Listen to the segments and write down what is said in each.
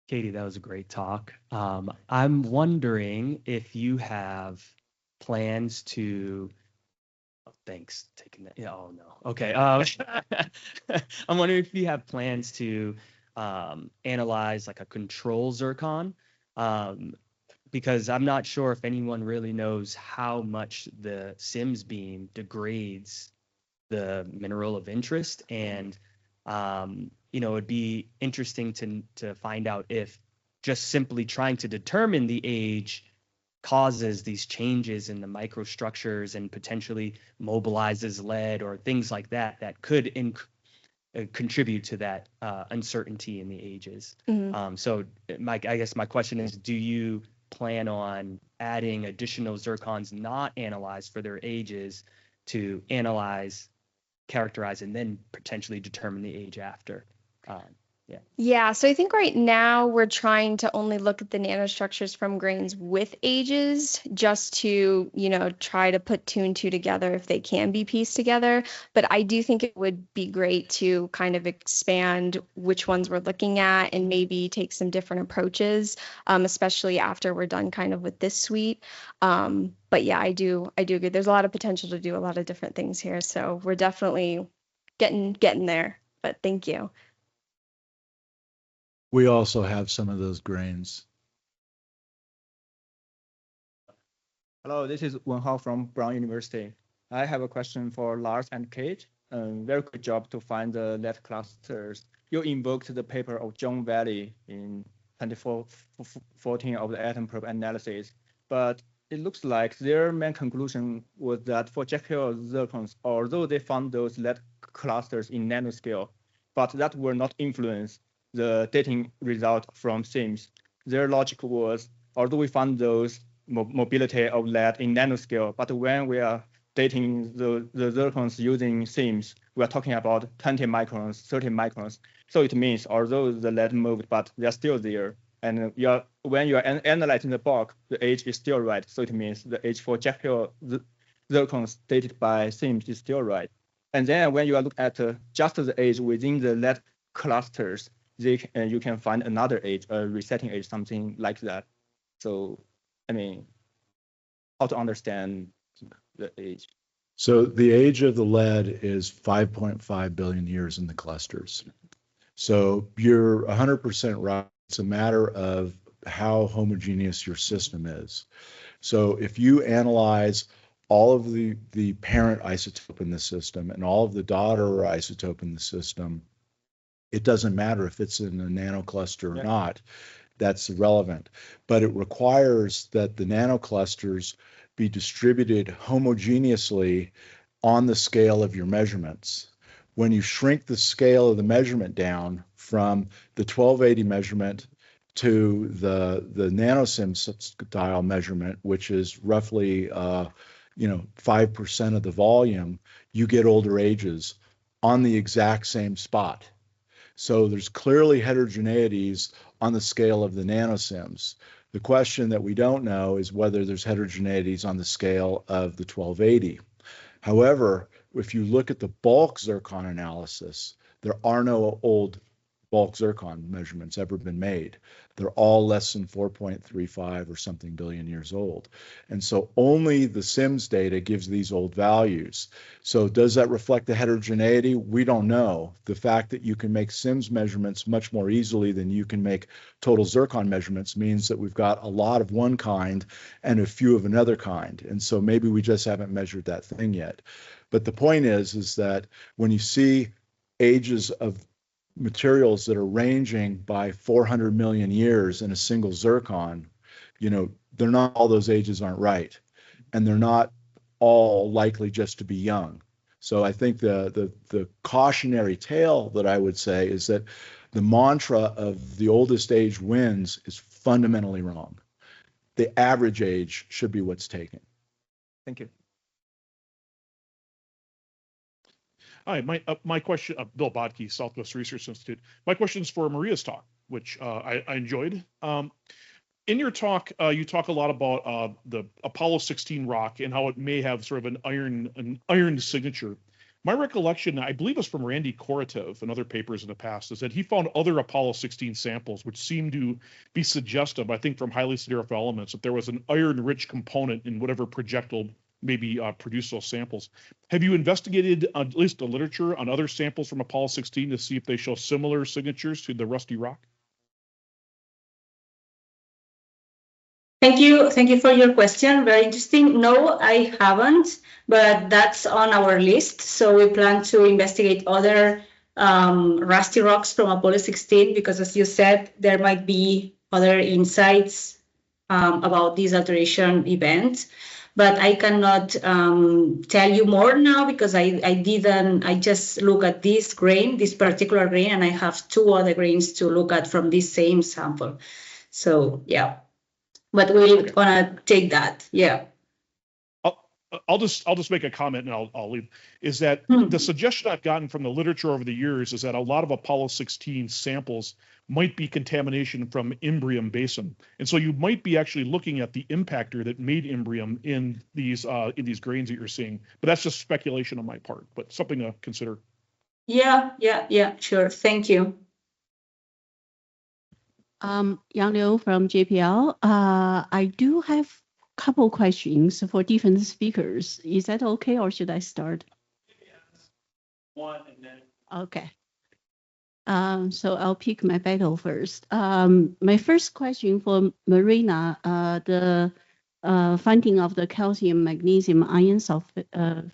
Katie, that was a great talk. I'm wondering if you have plans to. Oh, thanks, taking that. Yeah, oh no. Okay. I'm wondering if you have plans to analyze like a control zircon, um, because I'm not sure if anyone really knows how much the Sims beam degrades the mineral of interest, and it'd be interesting to find out if just simply trying to determine the age causes these changes in the microstructures and potentially mobilizes lead or things like that that could contribute to that uncertainty in the ages. Mhm. So Mike, I guess my question is, do you plan on adding additional zircons not analyzed for their ages to analyze, characterize, and then potentially determine the age after? Um, yeah. Yeah, so I think right now we're trying to only look at the nanostructures from grains with ages just to, try to put two and two together if they can be pieced together. But I do think it would be great to kind of expand which ones we're looking at and maybe take some different approaches, especially after we're done kind of with this suite. But yeah, I do agree. There's a lot of potential to do a lot of different things here. So we're definitely getting there. But thank you. We also have some of those grains. Hello, this is Wenhao from Brown University. I have a question for Lars and Kate. Very good job to find the lead clusters. You invoked the paper of John Valley in 2014 of the atom probe analysis, but it looks like their main conclusion was that for Jekyll zircons, although they found those lead clusters in nanoscale, but that will not influence the dating result from SIMS. Their logic was, although we found those mobility of lead in nanoscale, but when we are dating the zircons using SIMS, we are talking about 20 microns, 30 microns. So it means although the lead moved, but they are still there. And when you are analyzing the bulk, the age is still right. So it means the age for Jekyll zircons dated by SIMS is still right. And then when you look at just the age within the lead clusters, you can find another age, a resetting age, something like that. So, I mean, how to understand the age? So the age of the lead is 5.5 billion years in the clusters. So you're 100% right. It's a matter of how homogeneous your system is. So if you analyze all of the parent isotope in the system and all of the daughter isotope in the system, it doesn't matter if it's in a nanocluster or not. That's irrelevant. But it requires that the nanoclusters be distributed homogeneously on the scale of your measurements. When you shrink the scale of the measurement down from the 1280 measurement to the nanosim style measurement, which is roughly 5% of the volume, you get older ages on the exact same spot. So there's clearly heterogeneities on the scale of the nanosims. The question that we don't know is whether there's heterogeneities on the scale of the 1280. However, if you look at the bulk zircon analysis, there are no old bulk zircon measurements ever been made. They're all less than 4.35 or something billion years old. And so only the SIMS data gives these old values. So does that reflect the heterogeneity? We don't know. The fact that you can make SIMS measurements much more easily than you can make total zircon measurements means that we've got a lot of one kind and a few of another kind. And so maybe we just haven't measured that thing yet. But the point is that when you see ages of materials that are ranging by 400 million years in a single zircon, they're not, all those ages aren't right. And they're not all likely just to be young. So I think the cautionary tale that I would say is that the mantra of the oldest age wins is fundamentally wrong. The average age should be what's taken. Thank you. Hi, my question, Bill Bodke, Southwest Research Institute. My question is for Maria's talk, which I enjoyed. In your talk, you talk a lot about the Apollo 16 rock and how it may have sort of an iron signature. My recollection, I believe, is from Randy Korotev and other papers in the past, is that he found other Apollo 16 samples which seemed to be suggestive, I think, from highly acidic elements, that there was an iron-rich component in whatever projectile maybe produced those samples. Have you investigated at least the literature on other samples from Apollo 16 to see if they show similar signatures to the rusty rock? Thank you for your question. Very interesting. No, I haven't, but that's on our list. So we plan to investigate other rusty rocks from Apollo 16 because, as you said, there might be other insights about this alteration event. But I cannot tell you more now because I just look at this grain, this particular grain, and I have 2 other grains to look at from this same sample. So yeah. But we're gonna take that, yeah. I'll just make a comment and I'll leave. Is that the suggestion I've gotten from the literature over the years is that a lot of Apollo 16 samples might be contamination from Imbrium basin, and so you might be actually looking at the impactor that made Imbrium in these grains that you're seeing. But that's just speculation on my part, but something to consider. Yeah, sure. Thank you. Yang Liu from JPL. I do have a couple questions for different speakers. Is that okay, or should I start? One and then. Okay. So I'll pick my battle first. My first question for Marina, the finding of the calcium, magnesium, iron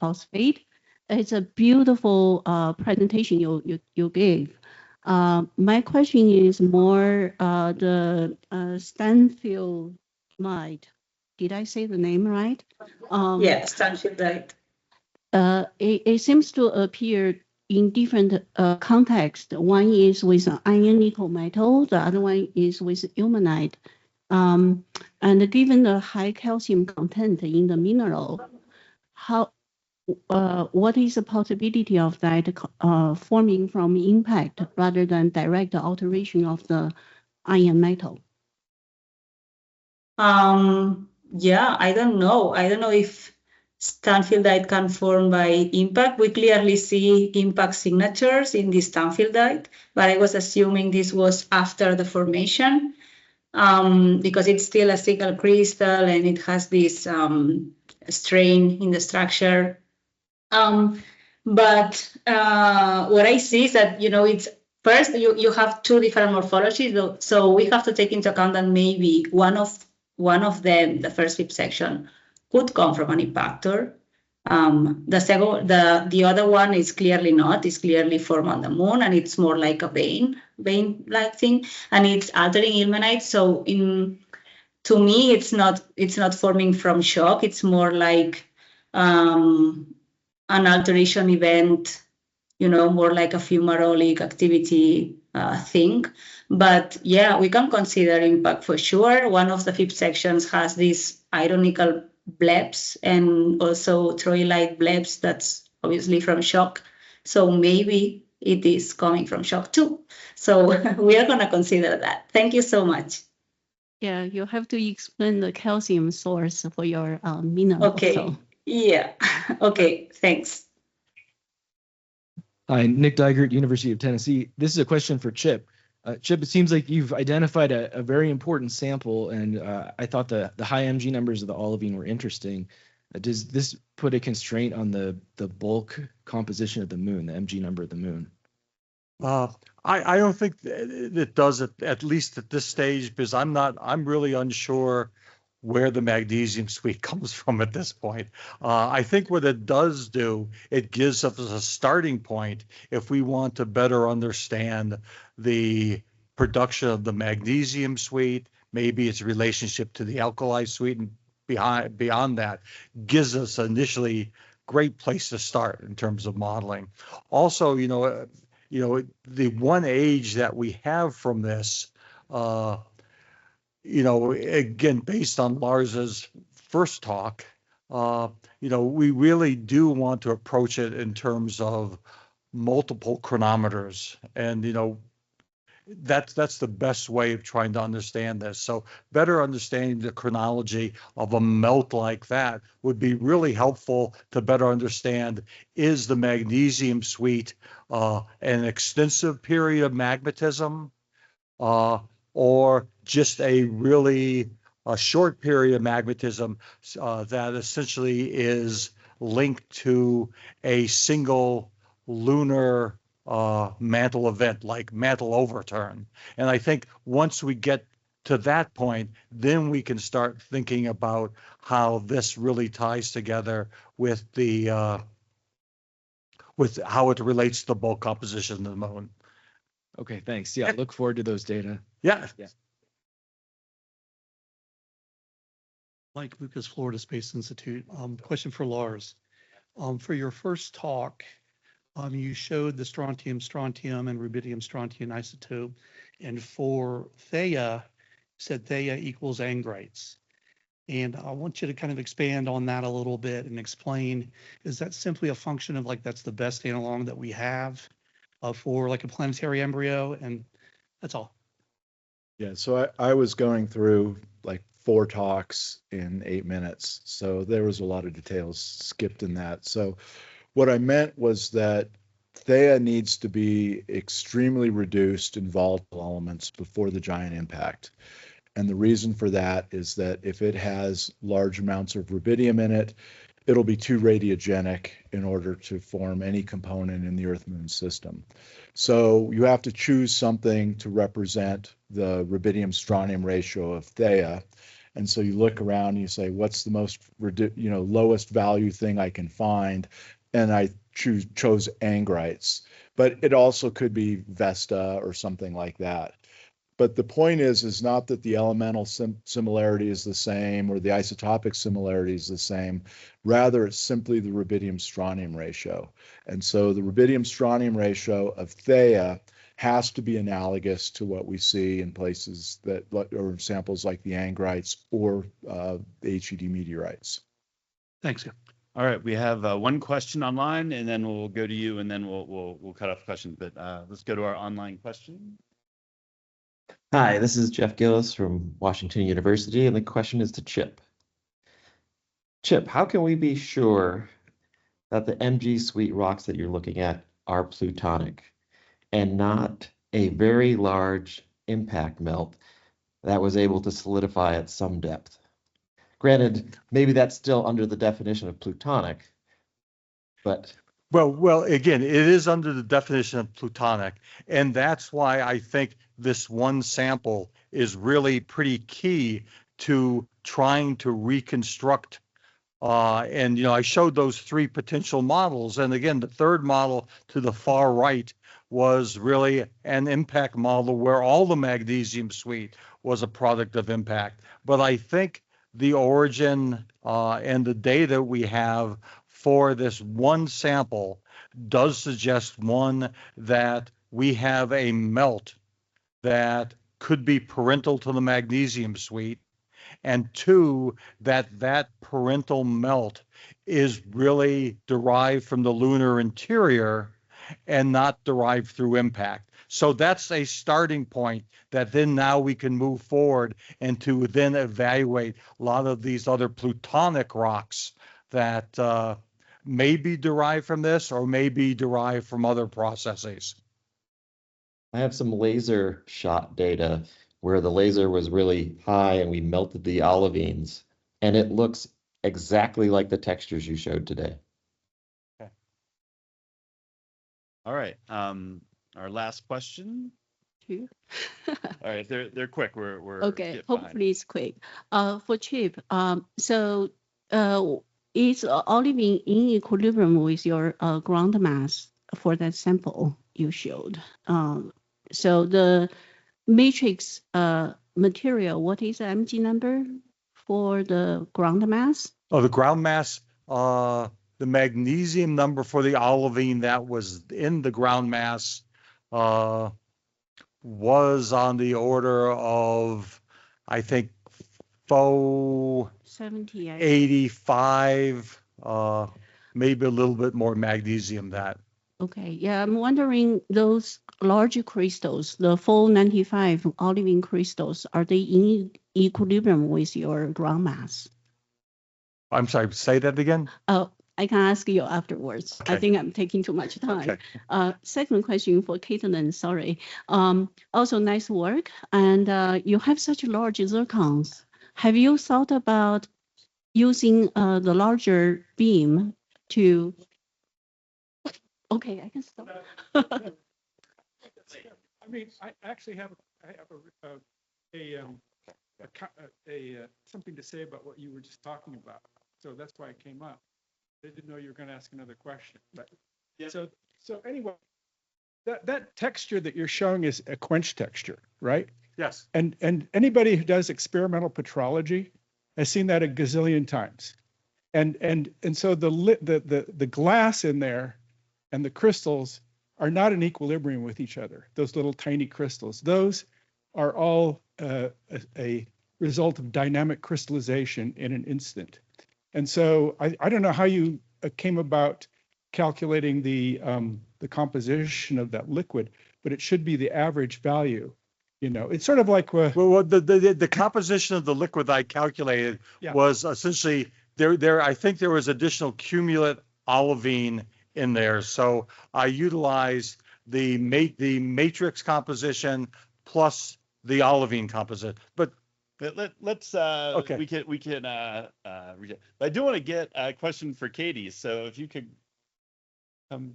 phosphate. It's a beautiful presentation you gave. My question is more the Stanfieldite. Did I say the name right? Yeah, Stanfieldite. It seems to appear in different contexts. One is with an iron nickel metal, the other one is with ilmenite. And given the high calcium content in the mineral, what is the possibility of that forming from impact rather than direct alteration of the iron metal? Yeah, I don't know. I don't know if Stanfieldite can form by impact. We clearly see impact signatures in the Stanfieldite, but I was assuming this was after the formation because it's still a single crystal and it has this strain in the structure. But what I see is that, it's first you have 2 different morphologies. So we have to take into account that maybe one of them, the first fifth section, could come from an impactor. The other one is clearly not. It's clearly formed on the moon, and it's more like a vein-like thing, and it's altering ilmenite. So to me, it's not forming from shock. It's more like an alteration event, more like a fumarolic activity thing. But yeah, we can consider impact for sure. One of the fifth sections has these ironical blebs and also troilite blebs. That's obviously from shock. So maybe it is coming from shock too. So we are going to consider that. Thank you so much. Yeah, you have to explain the calcium source for your mineral. Okay. So. Yeah. Okay. Thanks. Hi, Nick Dygert, University of Tennessee. This is a question for Chip. Chip, it seems like you've identified a very important sample, and I thought the high Mg numbers of the olivine were interesting. Does this put a constraint on the bulk composition of the moon, the Mg number of the moon? I don't think it does, at least at this stage, because I'm really unsure where the magnesium suite comes from at this point. I think what it does do, it gives us a starting point if we want to better understand the production of the magnesium suite, maybe its relationship to the alkali suite, and beyond that, gives us initially great place to start in terms of modeling. Also, the one age that we have from this, again, based on Lars's first talk, we really do want to approach it in terms of multiple chronometers. And, that's the best way of trying to understand this. So better understanding the chronology of a melt like that would be really helpful to better understand, is the magnesium suite an extensive period of magmatism or just a short period of magmatism that essentially is linked to a single lunar mantle event like mantle overturn. And I think once we get to that point, then we can start thinking about how this really ties together with the with how it relates to the bulk composition of the moon. Okay, thanks. Yeah, I look forward to those data. Yeah. Mike Lucas, Florida Space Institute. Question for Lars. For your first talk, you showed the strontium and rubidium-strontium isotope, and for Theia, said Theia equals angrites. And I want you to kind of expand on that a little bit and explain, is that simply a function of like, that's the best analog that we have for like a planetary embryo? And that's all. Yeah, so I was going through like 4 talks in 8 minutes. So there was a lot of details skipped in that. So what I meant was that Theia needs to be extremely reduced in volatile elements before the giant impact. And the reason for that is that if it has large amounts of rubidium in it, it'll be too radiogenic in order to form any component in the Earth-Moon system. So you have to choose something to represent the rubidium-strontium ratio of Theia. And so you look around and you say, what's the most, lowest value thing I can find? And I chose angrites, but it also could be Vesta or something like that. But the point is not that the elemental similarity is the same or the isotopic similarity is the same. Rather, it's simply the rubidium-strontium ratio. And so the rubidium-strontium ratio of Theia has to be analogous to what we see in places that, or samples like the angrites or the HED meteorites. Thanks. All right, we have one question online, and then we'll go to you, and then we'll cut off the question. But let's go to our online question. Hi, this is Jeff Gillis from Washington University, and the question is to Chip. Chip, how can we be sure that the MG suite rocks that you're looking at are plutonic and not a very large impact melt that was able to solidify at some depth? Granted, maybe that's still under the definition of plutonic, but... Well, again, it is under the definition of plutonic, and that's why I think this one sample is really pretty key to trying to reconstruct. And I showed those 3 potential models, and again, the third model to the far right was really an impact model where all the magnesium suite was a product of impact. But I think the origin and the data we have for this one sample does suggest, one, that we have a melt that could be parental to the magnesium suite, and 2, that parental melt is really derived from the lunar interior and not derived through impact. So that's a starting point that then now we can move forward and to then evaluate a lot of these other plutonic rocks that may be derived from this or may be derived from other processes. I have some laser shot data where the laser was really high and we melted the olivines, and it looks exactly like the textures you showed today. Okay. All right. Our last question. All right, they're quick. We're okay. Hopefully it's quick. For Chip, so is olivine in equilibrium with your ground mass for that sample you showed? So the matrix material, what is the MG number for the ground mass? Oh, the ground mass, the magnesium number for the olivine that was in the ground mass was on the order of, I think, 85, maybe a little bit more magnesium that. Okay, yeah, I'm wondering those large crystals, the 495 olivine crystals, are they in equilibrium with your ground mass? I'm sorry, say that again? Oh, I can ask you afterwards. I Okay. think I'm taking too much time. Okay. Second question for Caitlin, sorry. Also nice work. And you have such large zircons. Have you thought about using the larger beam to, okay, I can stop. I mean, I actually have something to say about what you were just talking about. So that's why I came up. I didn't know you were going to ask another question, but so anyway, that texture that you're showing is a quench texture, right? Yes. And anybody who does experimental petrology has seen that a gazillion times. And so the glass in there and the crystals are not in equilibrium with each other. Those little tiny crystals, those are all a result of dynamic crystallization in an instant. And so I don't know how you came about calculating the composition of that liquid, but it should be the average value. You know, it's sort of like well, the composition of the liquid I calculated was essentially there. I think there was additional cumulate olivine in there, so I utilized the matrix composition plus the olivine composite. But let's okay. we can but I do want to get a question for Katie. So if you could come,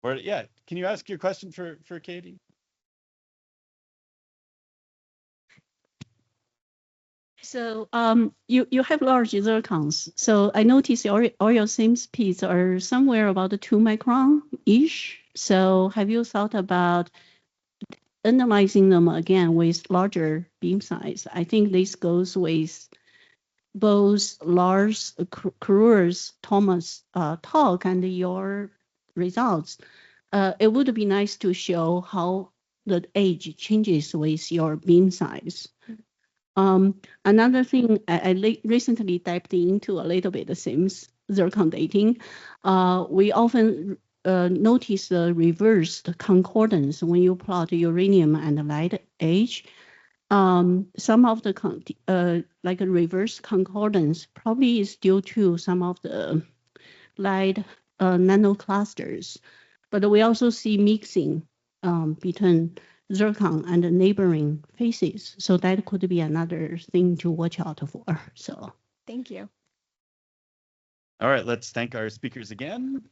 or can you ask your question for Katie? So you have large zircons. So I noticed all your same speeds are somewhere about 2 micron-ish. So have you thought about analyzing them again with larger beam size? I think this goes with both Lars Kreuer's Thomas talk and your results. It would be nice to show how the age changes with your beam size. Another thing I recently dived into a little bit, the same zircon dating. We often notice the reversed concordance when you plot uranium and lead age. Some of the like a reverse concordance probably is due to some of the lead nanoclusters, but we also see mixing between zircon and the neighboring phases. So that could be another thing to watch out for. So thank you. All right, let's thank our speakers again.